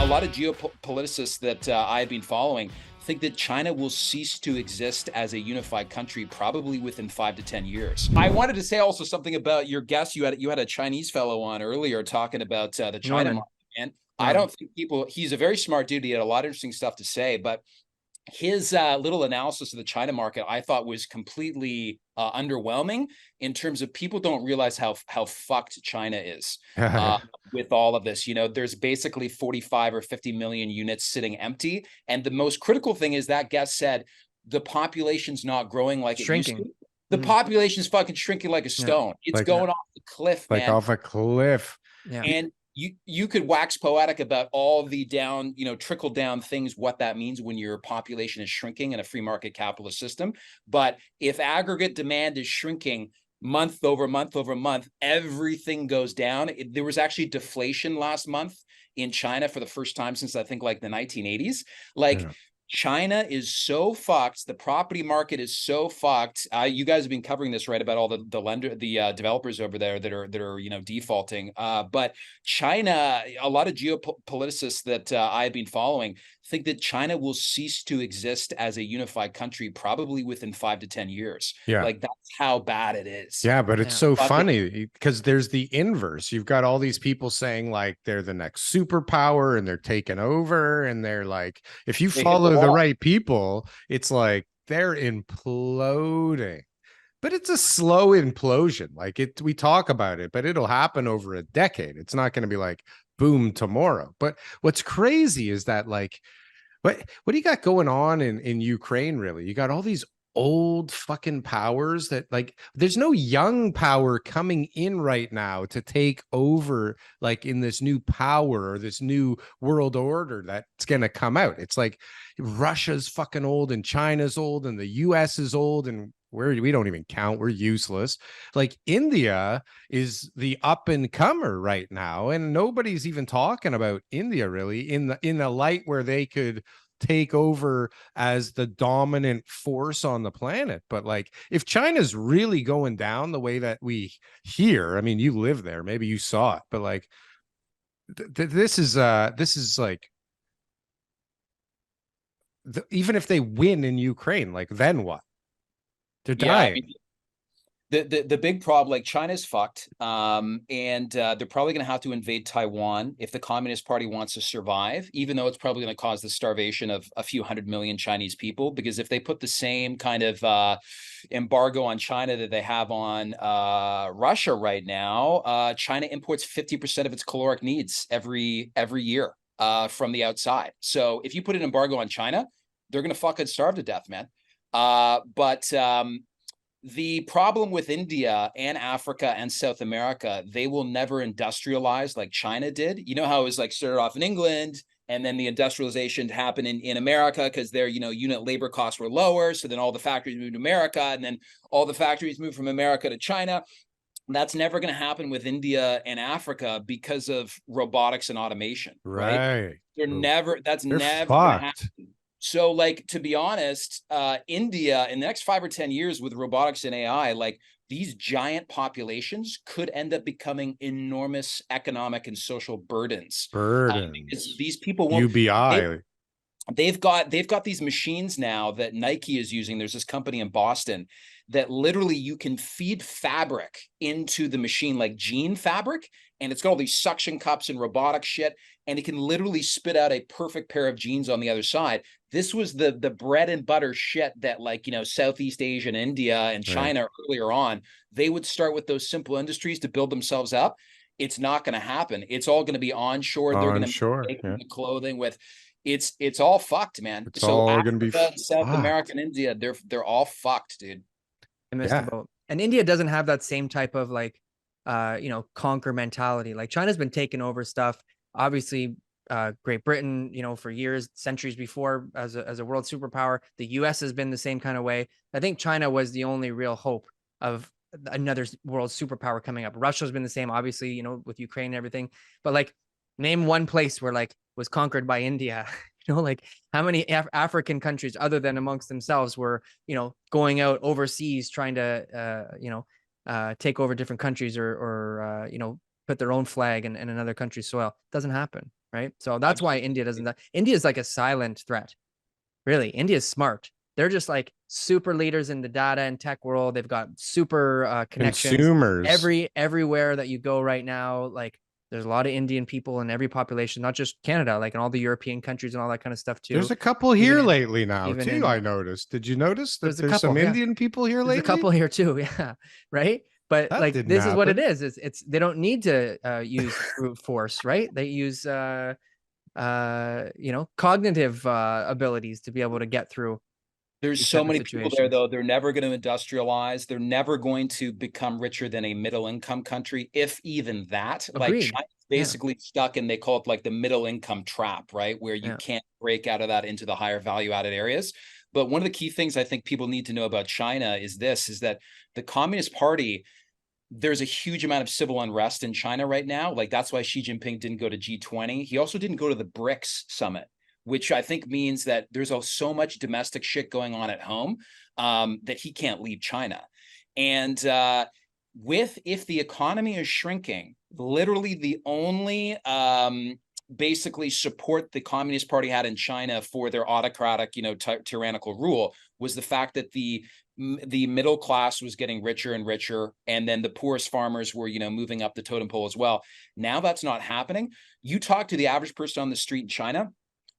A lot of geopoliticists that I've been following think that China will cease to exist as a unified country probably within 5 to 10 years. I wanted to say also something about your guest. You had a Chinese fellow on earlier talking about the China market, and I don't think he's a very smart dude. He had a lot of interesting stuff to say, but his little analysis of the China market, I thought, was completely underwhelming in terms of people don't realize how fucked China is with all of this. You know, there's basically 45 or 50 million units sitting empty. And the most critical thing is that guest said the population's not growing like it used to. The population's fucking shrinking like a stone. It's like, going off the cliff, man. Like off a cliff. Yeah. And you could wax poetic about all the down, trickle down things, what that means when your population is shrinking in a free market capitalist system. But if aggregate demand is shrinking month over month over month, everything goes down. There was actually deflation last month in China for the first time since I think like the 1980s. China is so fucked. The property market is so fucked. You guys have been covering this, right, about all the developers over there that are defaulting. But China, a lot of geopoliticists that I've been following think that China will cease to exist as a unified country probably within 5 to 10 years. Yeah, like that's how bad it is. Yeah, but it's so funny because there's the inverse. You've got all these people saying like they're the next superpower and they're taking over, and they're like, if you follow the right people, it's like they're imploding. But it's a slow implosion. Like we talk about it, but it'll happen over a decade. It's not going to be like boom tomorrow. But what's crazy is that like what do you got going on in Ukraine, really? You got all these old fucking powers that like there's no young power coming in right now to take over like in this new power or this new world order that's going to come out. It's like Russia's fucking old and China's old and the US is old and we don't even count. We're useless. Like India is the up and comer right now, and nobody's even talking about India really in the light where they could take over as the dominant force on the planet. But like if China's really going down the way that we hear, I mean, you live there, maybe you saw it, but like this is like even if they win in Ukraine, like then what? They're dying. Yeah, I mean, the big problem, like China's fucked, and they're probably going to have to invade Taiwan if the Communist Party wants to survive, even though it's probably going to cause the starvation of a few 100 million Chinese people. Because if they put the same kind of embargo on China that they have on Russia right now, China imports 50% of its caloric needs every year from the outside. So if you put an embargo on China, they're going to fucking starve to death, man. But the problem with India and Africa and South America, they will never industrialize like China did. You know how it was like started off in England and then the industrialization happened in America because their, unit labor costs were lower. So then all the factories moved to America and then all the factories moved from America to China. That's never going to happen with India and Africa because of robotics and automation, right? That's never going to happen. So like, to be honest, India in the next 5 or 10 years with robotics and AI, like these giant populations could end up becoming enormous economic and social burdens. Because these people won't UBI. They've got these machines now that Nike is using. There's this company in Boston that literally you can feed fabric into the machine, like jean fabric, and it's got all these suction cups and robotic shit, and it can literally spit out a perfect pair of jeans on the other side. This was the bread and butter shit that like, Southeast Asia and India and China earlier on, they would start with those simple industries to build themselves up. It's not going to happen. It's all going to be onshore. They're going to make the clothing with it's all fucked, man. It's so all going to be South America and India, they're all fucked, dude. I missed the boat. And India doesn't have that same type of like conquer mentality. Like China's been taking over stuff. Obviously, Great Britain, for years, centuries before as a world superpower. The US has been the same kind of way. I think China was the only real hope of another world superpower coming up. Russia's been the same, obviously, with Ukraine and everything. But like, name one place where like was conquered by India. Like how many African countries other than amongst themselves were, going out overseas trying to, take over different countries or put their own flag in another country's soil. Doesn't happen. right? So that's why India doesn't. India is like a silent threat. Really, India is smart. They're just like super leaders in the data and tech world. They've got super connections Consumers. everywhere that you go right now. Like there's a lot of Indian people in every population, not just Canada, like in all the European countries and all that kind of stuff too. There's a couple here lately now too. I noticed. Did you notice that there's some Indian people here lately? There's a couple here too. Yeah. Right. But that like this is what it is. It's they don't need to use brute force, right? They use cognitive abilities to be able to get through. There's so many people there, though. They're never going to industrialize. They're never going to become richer than a middle income country, if even that. Agreed. Like China's basically stuck in, they call it like the middle income trap, right? Where you can't break out of that into the higher value added areas. But one of the key things I think people need to know about China is that the Communist Party, there's a huge amount of civil unrest in China right now. Like that's why Xi Jinping didn't go to G20. He also didn't go to the BRICS summit, which I think means that there's so much domestic shit going on at home that he can't leave China. And if the economy is shrinking, literally the only basically support the Communist Party had in China for their autocratic, tyrannical rule was the fact that the middle class was getting richer and richer, and then the poorest farmers were, moving up the totem pole as well. Now that's not happening. You talk to the average person on the street in China,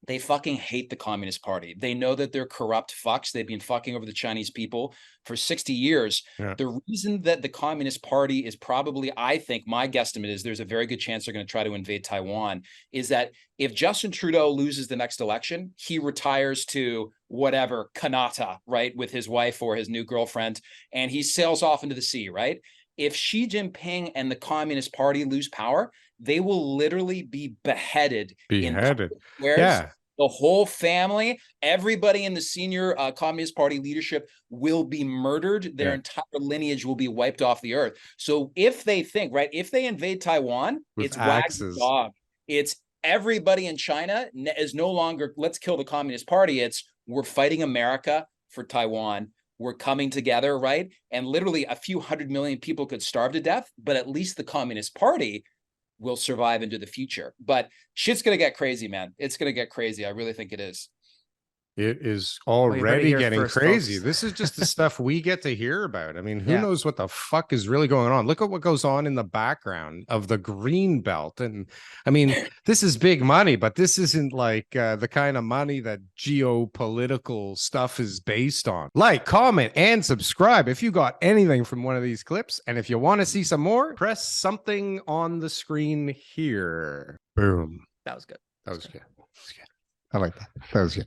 they fucking hate the Communist Party. They know that they're corrupt fucks. They've been fucking over the Chinese people for 60 years. Yeah. The reason that the Communist Party is probably, I think, my guesstimate is there's a very good chance they're going to try to invade Taiwan, is that if Justin Trudeau loses the next election, he retires to whatever, Kanata, right, with his wife or his new girlfriend, and he sails off into the sea, right? If Xi Jinping and the Communist Party lose power, they will literally be beheaded. Yeah. The whole family, everybody in the senior Communist Party leadership will be murdered. Their entire lineage will be wiped off the earth. So if they think, right, if they invade Taiwan, it's Wag's dog. It's everybody in China is no longer, let's kill the Communist Party. It's we're fighting America for Taiwan. We're coming together, right? And literally a few 100 million people could starve to death, but at least the Communist Party will survive into the future. But shit's going to get crazy, man. It's going to get crazy. I really think it is. It is already getting crazy. Folks. This is just the stuff we get to hear about. I mean, who knows what the fuck is really going on? Look at what goes on in the background of the green belt. And I mean, this is big money, but this isn't like the kind of money that geopolitical stuff is based on. Like, comment, and subscribe if you got anything from one of these clips. And if you want to see some more, press something on the screen here. Boom. That was good. That was good. I like that. That was good.